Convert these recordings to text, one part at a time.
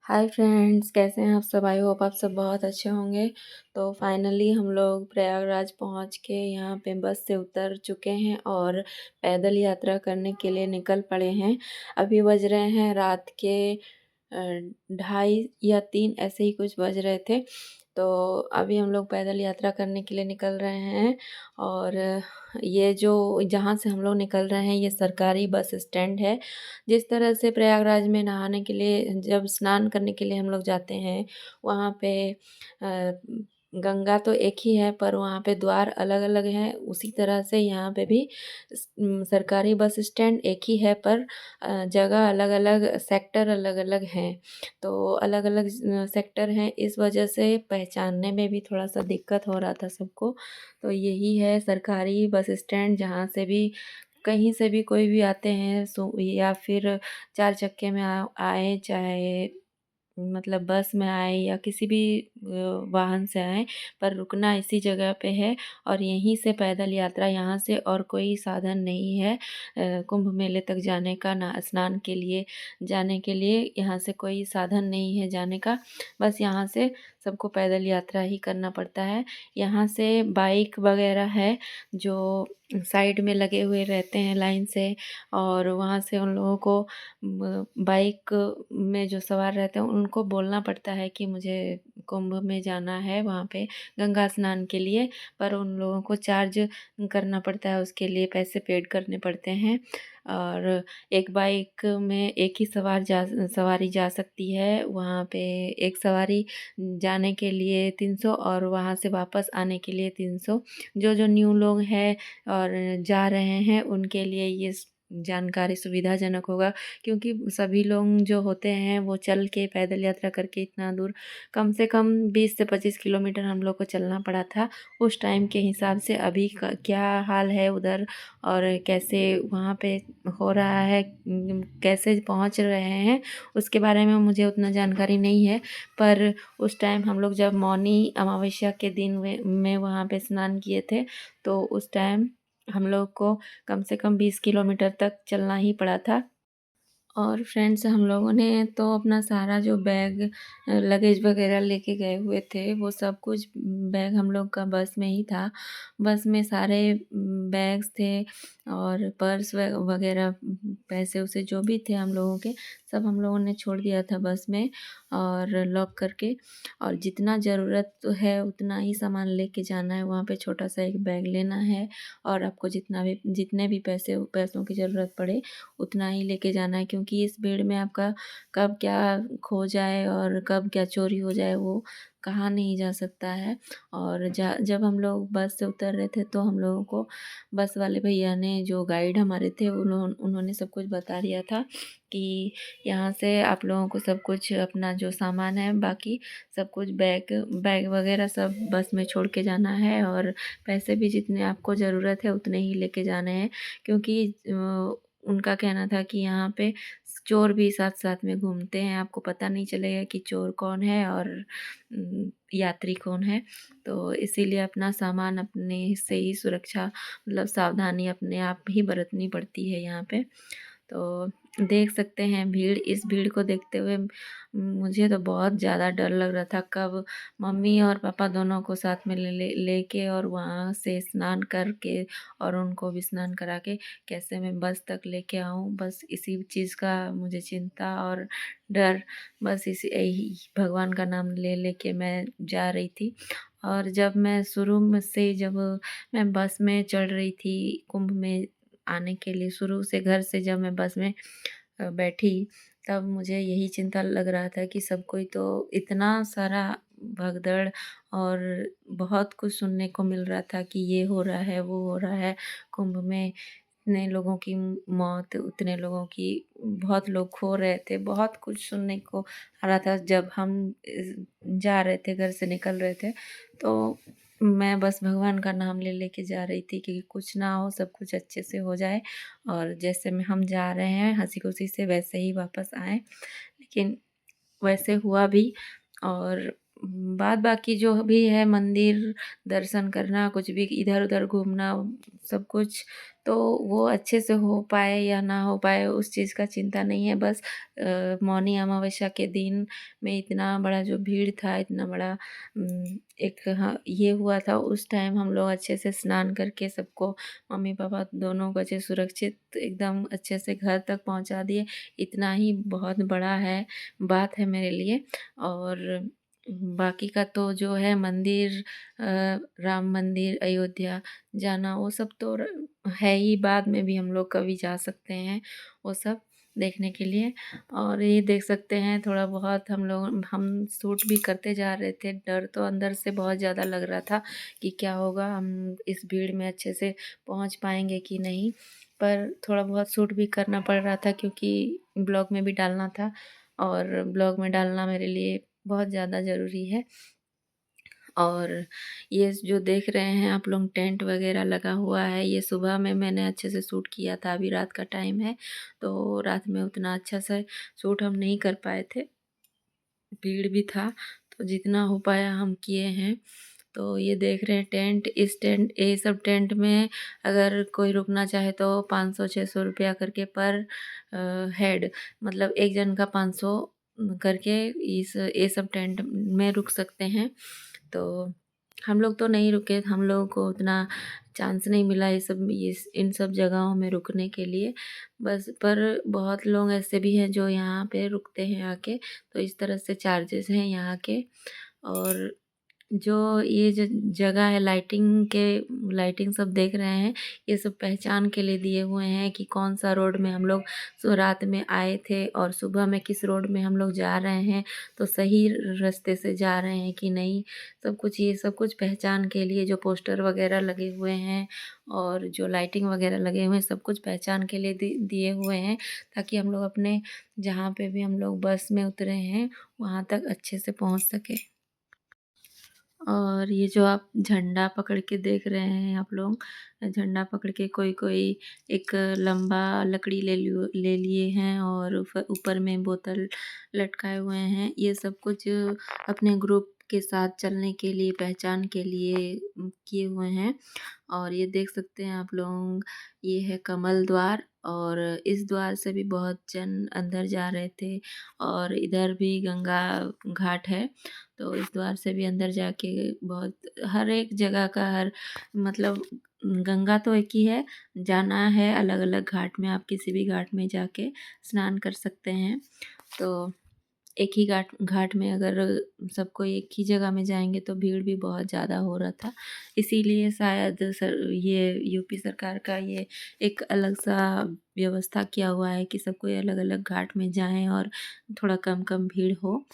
Hi friends, कैसे हैं आप सब? आई होप आप सब बहुत अच्छे होंगे। तो फाइनली हम लोग प्रयागराज पहुंच के यहाँ पे बस से उतर चुके हैं और पैदल यात्रा करने के लिए निकल पड़े हैं। अभी बज रहे हैं रात के 2:30 या 3 ऐसे ही कुछ बज रहे थे। तो अभी हम लोग पैदल यात्रा करने के लिए निकल रहे हैं। और ये जो जहाँ से हम लोग निकल रहे हैं ये सरकारी बस स्टैंड है। जिस तरह से प्रयागराज में नहाने के लिए जब स्नान करने के लिए हम लोग जाते हैं, वहाँ पे गंगा तो एक ही है पर वहाँ पे द्वार अलग-अलग हैं। उसी तरह से यहाँ पे भी सरकारी बस स्टैंड एक ही है पर जगह अलग-अलग, सेक्टर अलग-अलग हैं। तो अलग-अलग सेक्टर हैं, इस वजह से पहचानने में भी थोड़ा-सा दिक्कत हो रहा था सबको। तो यही है सरकारी बस स्टैंड, जहाँ से भी कहीं से भी कोई भी आते हैं या फिर 4 चक्के में आए, चाहे मतलब बस में आए या किसी भी वाहन से आएँ, पर रुकना इसी जगह पे है। और यहीं से पैदल यात्रा, यहाँ से और कोई साधन नहीं है कुंभ मेले तक जाने का, ना स्नान के लिए जाने के लिए यहाँ से कोई साधन नहीं है जाने का। बस यहाँ से सबको पैदल यात्रा ही करना पड़ता है। यहाँ से बाइक वगैरह है जो साइड में लगे हुए रहते हैं लाइन से, और वहाँ से उन लोगों को बाइक में जो सवार रहते हैं उनको बोलना पड़ता है कि मुझे कुंभ में जाना है, वहाँ पे गंगा स्नान के लिए। पर उन लोगों को चार्ज करना पड़ता है, उसके लिए पैसे पेड करने पड़ते हैं। और एक बाइक में एक ही सवारी जा सकती है। वहाँ पे एक सवारी जाने के लिए 300 और वहाँ से वापस आने के लिए 300। जो न्यू लोग हैं और जा रहे हैं उनके लिए ये जानकारी सुविधाजनक होगा, क्योंकि सभी लोग जो होते हैं वो चल के पैदल यात्रा करके इतना दूर, कम से कम 20 से 25 किलोमीटर हम लोग को चलना पड़ा था उस टाइम के हिसाब से। अभी क्या हाल है उधर और कैसे वहाँ पे हो रहा है, कैसे पहुँच रहे हैं, उसके बारे में मुझे उतना जानकारी नहीं है। पर उस टाइम हम लोग जब मौनी अमावस्या के दिन में वहाँ पे स्नान किए थे, तो उस टाइम हम लोग को कम से कम 20 किलोमीटर तक चलना ही पड़ा था। और फ्रेंड्स, हम लोगों ने तो अपना सारा जो बैग लगेज वगैरह लेके गए हुए थे, वो सब कुछ बैग हम लोग का बस में ही था। बस में सारे बैग्स थे और पर्स वगैरह, पैसे वैसे जो भी थे हम लोगों के, सब हम लोगों ने छोड़ दिया था बस में और लॉक करके। और जितना ज़रूरत है उतना ही सामान लेके जाना है, वहाँ पे छोटा सा एक बैग लेना है और आपको जितने भी पैसों की ज़रूरत पड़े उतना ही लेके जाना है, क्योंकि इस भीड़ में आपका कब क्या खो जाए और कब क्या चोरी हो जाए वो कहा नहीं जा सकता है। और जब हम लोग बस से उतर रहे थे तो हम लोगों को बस वाले भैया ने, जो गाइड हमारे थे, उन्होंने सब कुछ बता दिया था कि यहाँ से आप लोगों को सब कुछ, अपना जो सामान है बाकी सब कुछ, बैग बैग वगैरह सब बस में छोड़ के जाना है और पैसे भी जितने आपको ज़रूरत है उतने ही लेके जाने हैं। क्योंकि उनका कहना था कि यहाँ पे चोर भी साथ साथ में घूमते हैं, आपको पता नहीं चलेगा कि चोर कौन है और यात्री कौन है। तो इसीलिए अपना सामान अपने से ही सुरक्षा, मतलब सावधानी अपने आप ही बरतनी पड़ती है यहाँ पे। तो देख सकते हैं इस भीड़ को देखते हुए मुझे तो बहुत ज़्यादा डर लग रहा था, कब मम्मी और पापा दोनों को साथ में लेके और वहाँ से स्नान करके और उनको भी स्नान करा के कैसे मैं बस तक लेके आऊँ। बस इसी चीज़ का मुझे चिंता और डर, बस इसी यही भगवान का नाम ले लेके मैं जा रही थी। और जब मैं शुरू में से जब मैं बस में चढ़ रही थी कुंभ में आने के लिए, शुरू से घर से जब मैं बस में बैठी, तब मुझे यही चिंता लग रहा था कि सब कोई तो इतना सारा भगदड़ और बहुत कुछ सुनने को मिल रहा था कि ये हो रहा है, वो हो रहा है, कुंभ में इतने लोगों की मौत, उतने लोगों की, बहुत लोग खो रहे थे, बहुत कुछ सुनने को आ रहा था। जब हम जा रहे थे, घर से निकल रहे थे, तो मैं बस भगवान का नाम ले लेके जा रही थी कि कुछ ना हो, सब कुछ अच्छे से हो जाए और जैसे में हम जा रहे हैं हंसी खुशी से वैसे ही वापस आए। लेकिन वैसे हुआ भी। और बाद बाकी जो भी है मंदिर दर्शन करना, कुछ भी इधर-उधर घूमना, सब कुछ तो वो अच्छे से हो पाए या ना हो पाए उस चीज़ का चिंता नहीं है। बस मौनी अमावस्या के दिन में इतना बड़ा जो भीड़ था, इतना बड़ा एक हाँ, ये हुआ था उस टाइम हम लोग अच्छे से स्नान करके सबको मम्मी-पापा दोनों को अच्छे सुरक्षित एकदम अच्छे से घर तक पहुँचा दिए। इतना ही बहुत बड़ा है बात है मेरे लिए। और बाकी का तो जो है मंदिर राम मंदिर, अयोध्या जाना वो सब तो है ही, बाद में भी हम लोग कभी जा सकते हैं वो सब देखने के लिए। और ये देख सकते हैं थोड़ा बहुत हम शूट भी करते जा रहे थे। डर तो अंदर से बहुत ज़्यादा लग रहा था कि क्या होगा, हम इस भीड़ में अच्छे से पहुंच पाएंगे कि नहीं। पर थोड़ा बहुत शूट भी करना पड़ रहा था क्योंकि ब्लॉग में भी डालना था, और ब्लॉग में डालना मेरे लिए बहुत ज़्यादा ज़रूरी है। और ये जो देख रहे हैं आप लोग टेंट वगैरह लगा हुआ है, ये सुबह में मैंने अच्छे से शूट किया था। अभी रात का टाइम है तो रात में उतना अच्छा से शूट हम नहीं कर पाए थे, भीड़ भी था, तो जितना हो पाया हम किए हैं। तो ये देख रहे हैं टेंट, इस टेंट ये सब टेंट में अगर कोई रुकना चाहे तो 500-600 रुपया करके पर हेड, मतलब एक जन का 500 करके इस ये सब टेंट में रुक सकते हैं। तो हम लोग तो नहीं रुके, हम लोगों को उतना चांस नहीं मिला ये इन सब जगहों में रुकने के लिए। बस पर बहुत लोग ऐसे भी हैं जो यहाँ पे रुकते हैं आके, तो इस तरह से चार्जेस हैं यहाँ के। और जो ये जो जगह है लाइटिंग सब देख रहे हैं, ये सब पहचान के लिए दिए हुए हैं कि कौन सा रोड में हम लोग रात में आए थे और सुबह में किस रोड में हम लोग जा रहे हैं, तो सही रास्ते से जा रहे हैं कि नहीं। सब कुछ ये सब कुछ पहचान के लिए जो पोस्टर वगैरह लगे हुए हैं और जो लाइटिंग वगैरह लगे हुए हैं, सब कुछ पहचान के लिए दिए हुए हैं, ताकि हम लोग अपने जहाँ पे भी हम लोग बस में उतरे हैं वहाँ तक अच्छे से पहुँच सके। और ये जो आप झंडा पकड़ के देख रहे हैं आप लोग, झंडा पकड़ के कोई कोई एक लंबा लकड़ी ले लिए हैं और ऊपर में बोतल लटकाए हुए हैं। ये सब कुछ अपने ग्रुप के साथ चलने के लिए, पहचान के लिए किए हुए हैं। और ये देख सकते हैं आप लोग, ये है कमल द्वार, और इस द्वार से भी बहुत जन अंदर जा रहे थे। और इधर भी गंगा घाट है, तो इस द्वार से भी अंदर जाके बहुत हर एक जगह का हर मतलब गंगा तो एक ही है, जाना है अलग अलग घाट में, आप किसी भी घाट में जाके स्नान कर सकते हैं। तो एक ही घाट घाट में अगर सबको एक ही जगह में जाएंगे तो भीड़ भी बहुत ज़्यादा हो रहा था। इसीलिए शायद ये यूपी सरकार का ये एक अलग सा व्यवस्था किया हुआ है कि सबको अलग अलग घाट में जाएं और थोड़ा कम कम भीड़ हो।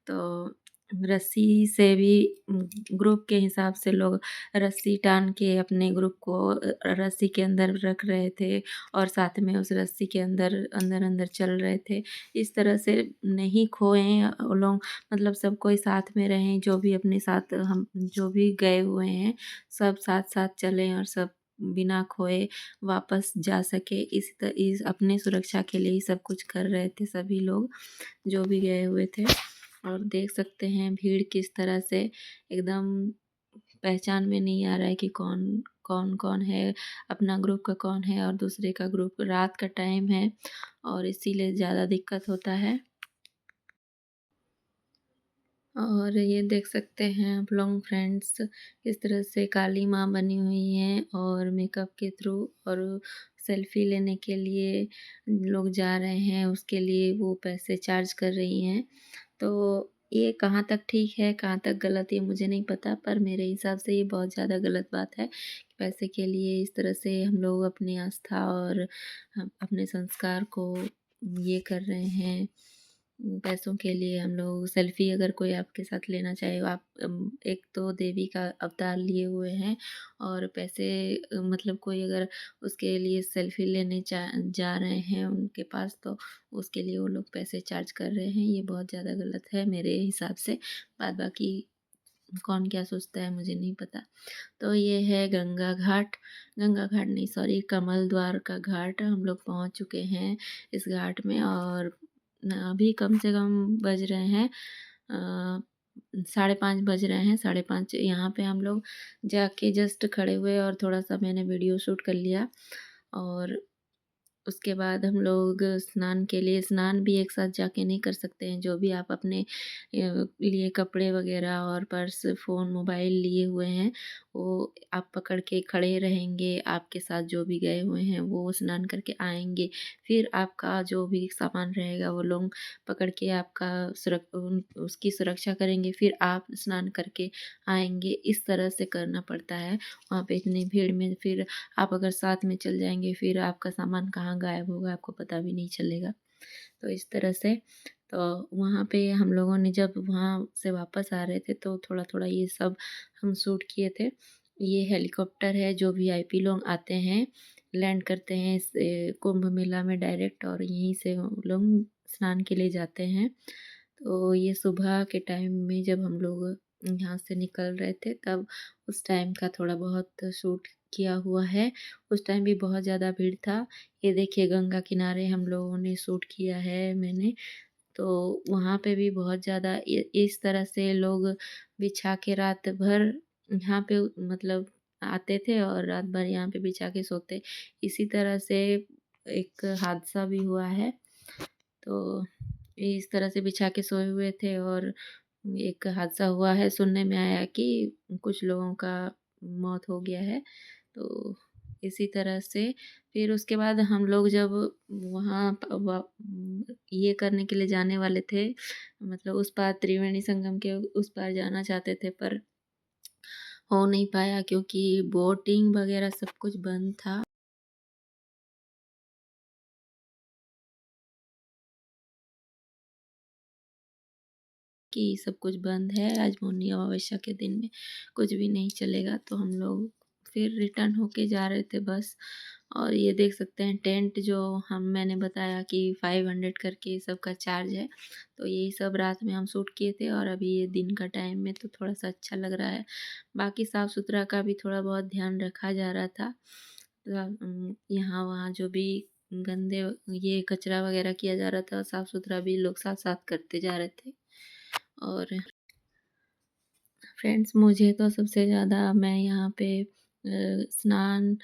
तो रस्सी से भी ग्रुप के हिसाब से लोग रस्सी टान के अपने ग्रुप को रस्सी के अंदर रख रहे थे और साथ में उस रस्सी के अंदर अंदर अंदर चल रहे थे। इस तरह से नहीं खोएं वो लोग, मतलब सब कोई साथ में रहें, जो भी अपने साथ हम जो भी गए हुए हैं सब साथ साथ चलें और सब बिना खोए वापस जा सके। इस अपने सुरक्षा के लिए ही सब कुछ कर रहे थे सभी लोग जो भी गए हुए थे। और देख सकते हैं भीड़ किस तरह से एकदम पहचान में नहीं आ रहा है कि कौन कौन कौन है, अपना ग्रुप का कौन है और दूसरे का ग्रुप। रात का टाइम है और इसीलिए ज़्यादा दिक्कत होता है। और ये देख सकते हैं आप लोग फ्रेंड्स, किस तरह से काली माँ बनी हुई हैं और मेकअप के थ्रू, और सेल्फी लेने के लिए लोग जा रहे हैं, उसके लिए वो पैसे चार्ज कर रही हैं। तो ये कहाँ तक ठीक है, कहाँ तक गलत, ये मुझे नहीं पता, पर मेरे हिसाब से ये बहुत ज़्यादा गलत बात है कि पैसे के लिए इस तरह से हम लोग अपनी आस्था और हम अपने संस्कार को ये कर रहे हैं। पैसों के लिए हम लोग सेल्फी अगर कोई आपके साथ लेना चाहे, आप एक तो देवी का अवतार लिए हुए हैं और पैसे मतलब कोई अगर उसके लिए सेल्फी लेने जा रहे हैं उनके पास, तो उसके लिए वो लोग पैसे चार्ज कर रहे हैं। ये बहुत ज़्यादा गलत है मेरे हिसाब से। बाद बाकी कौन क्या सोचता है मुझे नहीं पता। तो ये है गंगा घाट नहीं, सॉरी, कमल द्वार का घाट हम लोग पहुंच चुके हैं इस घाट में। और अभी कम से कम बज रहे हैं 5:30 बज रहे हैं, 5:30 यहाँ पे हम लोग जाके जस्ट खड़े हुए और थोड़ा-सा मैंने वीडियो शूट कर लिया। और उसके बाद हम लोग स्नान के लिए, स्नान भी एक साथ जाके नहीं कर सकते हैं, जो भी आप अपने लिए कपड़े वगैरह और पर्स, फ़ोन, मोबाइल लिए हुए हैं, वो आप पकड़ के खड़े रहेंगे, आपके साथ जो भी गए हुए हैं वो स्नान करके आएँगे। फिर आपका जो भी सामान रहेगा वो लोग पकड़ के आपका उसकी सुरक्षा करेंगे, फिर आप स्नान करके आएँगे। इस तरह से करना पड़ता है, वहाँ पे इतनी भीड़ में फिर आप अगर साथ में चल जाएँगे, फिर आपका सामान कहाँ गायब होगा आपको पता भी नहीं चलेगा। तो इस तरह से तो वहाँ पे हम लोगों ने जब वहाँ से वापस आ रहे थे तो थोड़ा-थोड़ा ये सब हम शूट किए थे। ये हेलीकॉप्टर है, जो वीआईपी लोग आते हैं, लैंड करते हैं इस कुंभ मेला में डायरेक्ट, और यहीं से वो लोग स्नान के लिए जाते हैं। तो ये सुबह के टाइम में जब हम लोग यहाँ से निकल रहे थे, तब उस टाइम का थोड़ा बहुत शूट किया हुआ है। उस टाइम भी बहुत ज़्यादा भीड़ था। ये देखिए गंगा किनारे हम लोगों ने शूट किया है मैंने। तो वहाँ पे भी बहुत ज़्यादा इस तरह से लोग बिछा के रात भर यहाँ पे मतलब आते थे और रात भर यहाँ पे बिछा के सोते। इसी तरह से एक हादसा भी हुआ है। तो इस तरह से बिछा के सोए हुए थे और एक हादसा हुआ है, सुनने में आया कि कुछ लोगों का मौत हो गया है। तो इसी तरह से फिर उसके बाद हम लोग जब वहाँ ये करने के लिए जाने वाले थे, मतलब उस पार त्रिवेणी संगम के उस पार जाना चाहते थे, पर हो नहीं पाया क्योंकि बोटिंग वगैरह सब कुछ बंद था। कि सब कुछ बंद है, आज मौनी अमावस्या के दिन में कुछ भी नहीं चलेगा, तो हम लोग फिर रिटर्न होके जा रहे थे बस। और ये देख सकते हैं टेंट, जो हम मैंने बताया कि 500 करके सबका चार्ज है, तो यही सब रात में हम शूट किए थे और अभी ये दिन का टाइम में तो थोड़ा सा अच्छा लग रहा है। बाकी साफ़ सुथरा का भी थोड़ा बहुत ध्यान रखा जा रहा था। यहाँ वहाँ जो भी गंदे ये कचरा वगैरह किया जा रहा था, साफ़ सुथरा भी लोग साथ साथ करते जा रहे थे। और फ्रेंड्स, मुझे तो सबसे ज़्यादा मैं यहाँ पे स्नान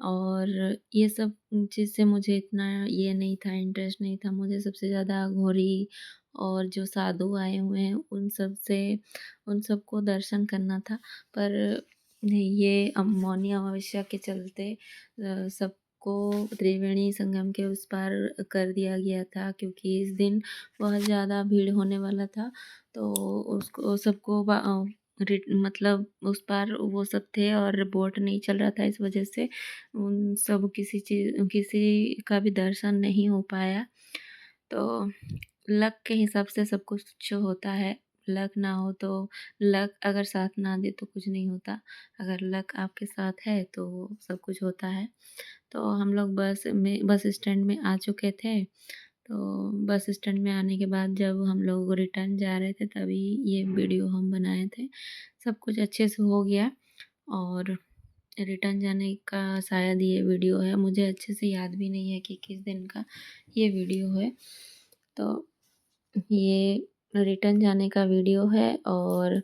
और ये सब चीज़ से मुझे इतना ये नहीं था, इंटरेस्ट नहीं था। मुझे सबसे ज़्यादा घोरी और जो साधु आए हुए हैं उन सबको दर्शन करना था। पर ये मौनी अमावस्या के चलते सबको त्रिवेणी संगम के उस पार कर दिया गया था, क्योंकि इस दिन बहुत ज़्यादा भीड़ होने वाला था। तो उसको सबको मतलब उस पार वो सब थे और बोट नहीं चल रहा था, इस वजह से उन सब किसी का भी दर्शन नहीं हो पाया। तो लक के हिसाब से सब कुछ होता है। लक ना हो तो, लक अगर साथ ना दे तो कुछ नहीं होता। अगर लक आपके साथ है तो सब कुछ होता है। तो हम लोग बस स्टैंड में आ चुके थे। तो बस स्टैंड में आने के बाद जब हम लोग रिटर्न जा रहे थे, तभी ये वीडियो हम बनाए थे। सब कुछ अच्छे से हो गया और रिटर्न जाने का शायद ये वीडियो है। मुझे अच्छे से याद भी नहीं है कि किस दिन का ये वीडियो है। तो ये रिटर्न जाने का वीडियो है। और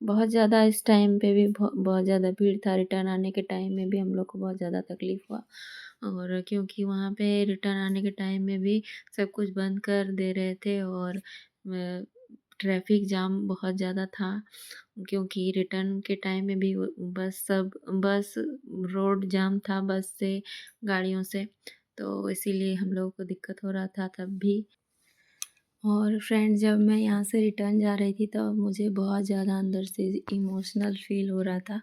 बहुत ज़्यादा इस टाइम पे भी बहुत ज़्यादा भीड़ था। रिटर्न आने के टाइम में भी हम लोग को बहुत ज़्यादा तकलीफ़ हुआ, और क्योंकि वहाँ पे रिटर्न आने के टाइम में भी सब कुछ बंद कर दे रहे थे और ट्रैफ़िक जाम बहुत ज़्यादा था, क्योंकि रिटर्न के टाइम में भी बस रोड जाम था, बस से, गाड़ियों से, तो इसीलिए हम लोगों को दिक्कत हो रहा था तब भी। और फ्रेंड्स, जब मैं यहाँ से रिटर्न जा रही थी तब मुझे बहुत ज़्यादा अंदर से इमोशनल फ़ील हो रहा था।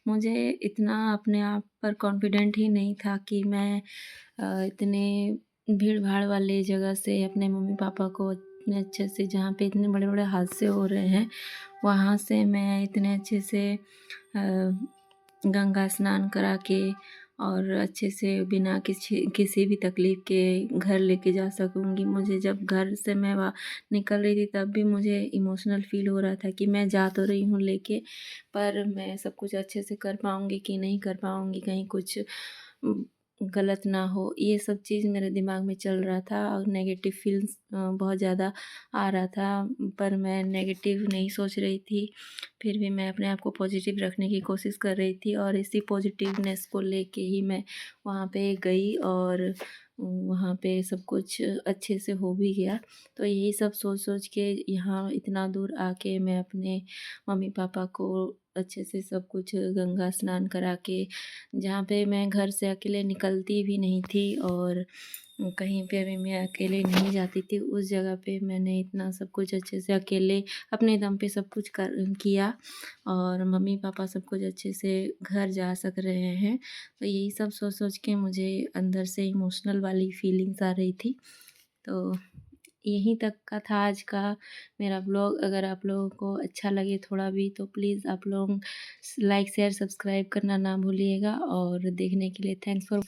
मुझे इतना अपने आप पर कॉन्फिडेंट ही नहीं था कि मैं इतने भीड़-भाड़ वाली जगह से अपने मम्मी-पापा को इतने अच्छे से, जहाँ पे इतने बड़े-बड़े हादसे हो रहे हैं, वहाँ से मैं इतने अच्छे से गंगा स्नान करा के और अच्छे से बिना किसी भी तकलीफ़ के घर लेके जा सकूँगी। मुझे जब घर से मैं वहाँ निकल रही थी तब भी मुझे इमोशनल फ़ील हो रहा था कि मैं जा तो रही हूँ लेके, पर मैं सब कुछ अच्छे से कर पाऊँगी कि नहीं कर पाऊँगी, कहीं कुछ गलत ना हो, ये सब चीज़ मेरे दिमाग में चल रहा था और नेगेटिव फील्स बहुत ज़्यादा आ रहा था, पर मैं नेगेटिव नहीं सोच रही थी। फिर भी मैं अपने आप को पॉजिटिव रखने की कोशिश कर रही थी और इसी पॉजिटिवनेस को लेके ही मैं वहाँ पे गई और वहाँ पे सब कुछ अच्छे से हो भी गया। तो यही सब सोच-सोच के यहाँ इतना दूर आके मैं अपने मम्मी-पापा को अच्छे से सब कुछ गंगा स्नान करा के, जहाँ पे मैं घर से अकेले निकलती भी नहीं थी और कहीं पे भी मैं अकेले नहीं जाती थी, उस जगह पे मैंने इतना सब कुछ अच्छे से अकेले अपने दम पे सब कुछ किया और मम्मी-पापा सब कुछ अच्छे से घर जा सक रहे हैं। तो यही सब सोच-सोच के मुझे अंदर से इमोशनल वाली फीलिंग्स आ रही थी। तो यहीं तक का था आज का मेरा व्लॉग। अगर आप लोगों को अच्छा लगे थोड़ा भी तो प्लीज़ आप लोग लाइक, शेयर, सब्सक्राइब करना ना भूलिएगा और देखने के लिए थैंक्स फॉर